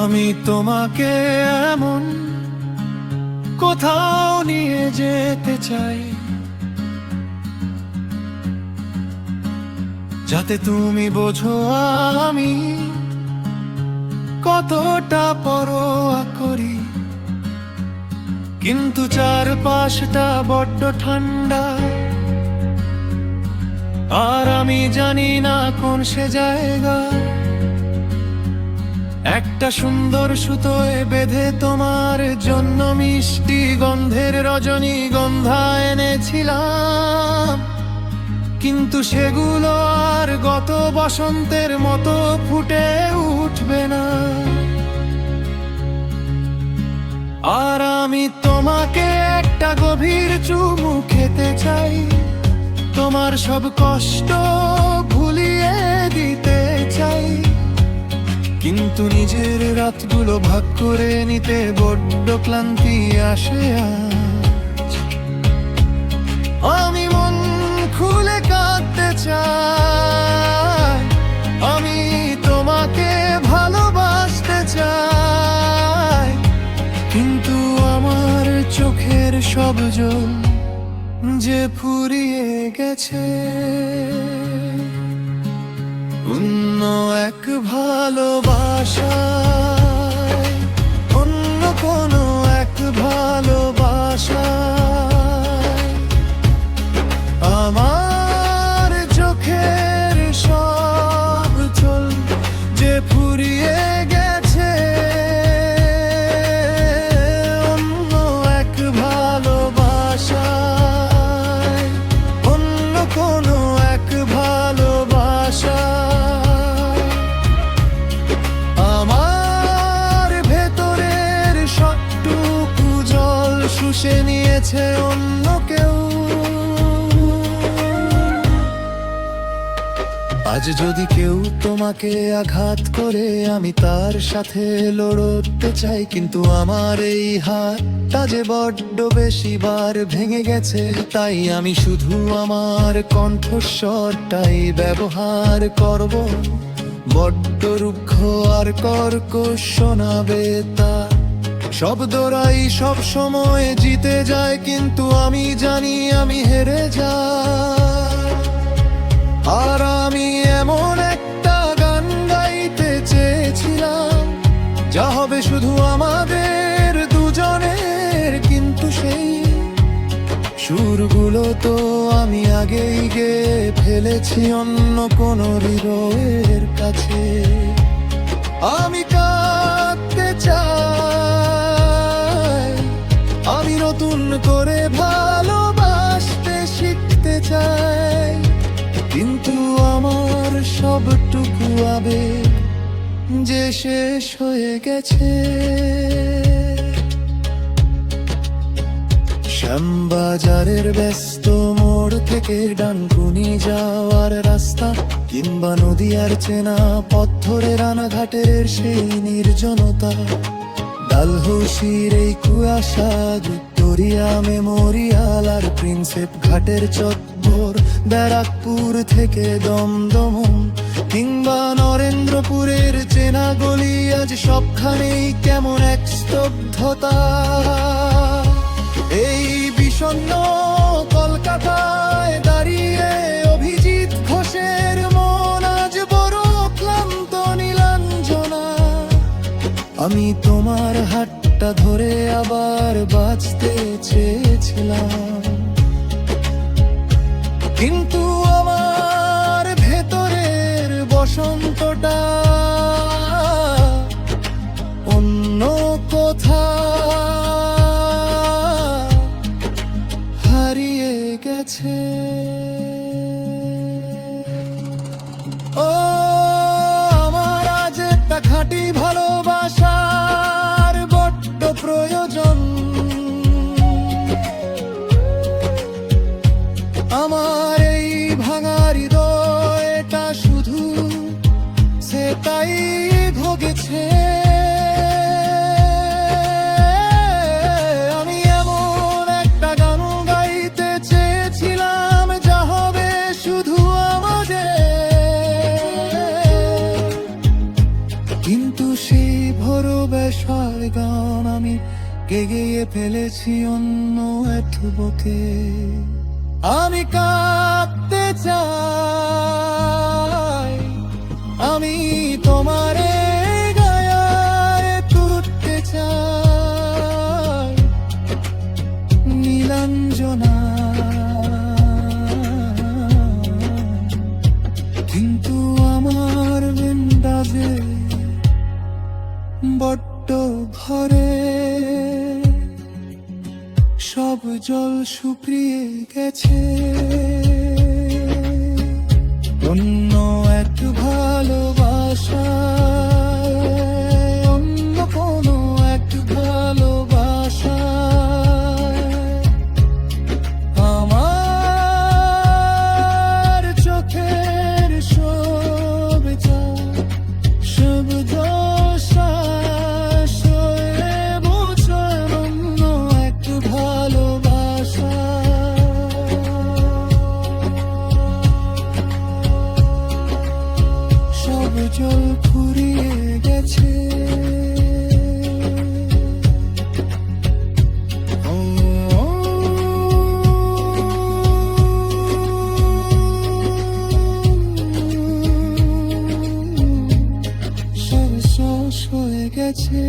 আমি তোমাকে এমন কোথাও নিয়ে যেতে চাই, যাতে তুমি বোঝো আমি কতটা পরোয়া করি। কিন্তু চারপাশটা বড্ড ঠান্ডা, আর আমি জানি না কোন সে জায়গা। একটা সুন্দর সুতোয় বেঁধে তোমার জন্য মিষ্টি গন্ধের রজনীগন্ধা এনেছিলাম, কিন্তু সেগুলো আর গত বসন্তের মতো ফুটে উঠবে না। আর আমি তোমাকে একটা গভীর চুমু খেতে চাই, তোমার সব কষ্ট ভুলিয়ে দিতে চাই। কিন্তু নিজের রাতগুলো ভাগ করে নিতে বড্ড ক্লান্তি আসে আজ। আমি মন খুলে কাঁদতে চাই, আমি তোমাকে ভালোবাসতে চাই, কিন্তু আমার চোখের সব জল যে ফুরিয়ে গেছে অন্য এক ভালোবাসায়, অন্য কোনো এক ভালোবাসায়। আমার চোখের সব জল যে ফুরিয়ে গেছে অন্য এক ভালোবাসায়, অন্য কোনো এক ভালোবাসায়। শুষে নিয়েছে অন্য কেউ। আজ যদি কেউ তোমাকে আঘাত করে, আমি তার সাথে লড়তে চাই, কিন্তু আমার এই হাতটা যে বড্ড বেশি বার ভেঙে গেছে। তাই আমি শুধু আমার কণ্ঠস্বরটাই ব্যবহার করব, বড্ড রুক্ষ আর কর্কশ শোনাবে তা। শব্দরাই সব সময় জিতে যায়, কিন্তু আমি জানি আমি হেরে যাই। আর আমি এমন একটা গান গাইতে চেয়েছিলাম, যা হবে শুধু আমাদের দুজনের, কিন্তু সেই সুরগুলো তো আমি আগেই গেয়ে ফেলেছি অন্য কোনো হৃদয়ের কাছে। আমি কাঁদতে চাই, আমি নতুন করে ভালোবাসতে শিখতে চাই, কিন্তু আমার সবটুকু আবেগ যে শেষ হয়ে গেছে। শ্যামবাজারের ব্যস্ত মোড় থেকে ডানকুনি যাওয়ার রাস্তা, কিংবা নদীয়ার চেনা পথ ধরে রানাঘাটের সেই নির্জনতা, ডালহৌসির এই কুয়াশা, ভিক্টোরিয়া মেমোরিয়াল আর প্রিন্সেপ ঘাটের চত্বর, ব্যারাকপুর থেকে দমদম, কিংবা নরেন্দ্রপুরের চেনা গলি, আজ সবখানেই কেমন এক স্তব্ধতা। এই বিষণ্ণ কলকাতায় দাঁড়িয়ে অভিজিৎ ঘোষের মন আজ বড় ক্লান্ত নীলাঞ্জনা। আমি তোমার হাতটা ধরে আবার বাঁচতে চেয়েছিলাম, কিন্তু আমার ভেতরের বসন্তটা অন্য কোথাও হারিয়ে গেছে। ও আমার আজ একটা খাঁটি ভালোবাসার বড্ড প্রয়োজন। আমার এই ভাঙা হৃদয়টা শুধু সেটাই ভোগেছে। আমি এমন একটা গান গাইতে চেয়েছিলাম, যা হবে শুধু আমাদের, কিন্তু সেই ভোরবেশার গান আমি গেয়ে ফেলেছি অন্য এক বুকে। আমি কাঁদতে চাই, আমি তোমারে গায়ে তুলতে চাই নীলাঞ্জনা, কিন্তু আমার বিন্দাজে বড্ড ঘরে সব জল শুকিয়ে গেছে। অন্য এক ভালোবাসা, অন্য কোনো এক ভালোবাসা আমার চোখের সবটা শব্দ শ্বাস হয়ে মুছে অন্য এক ভালোবাসা। সব জল ফুরিয়ে গেছে। সব শেষ হয়ে গেছে।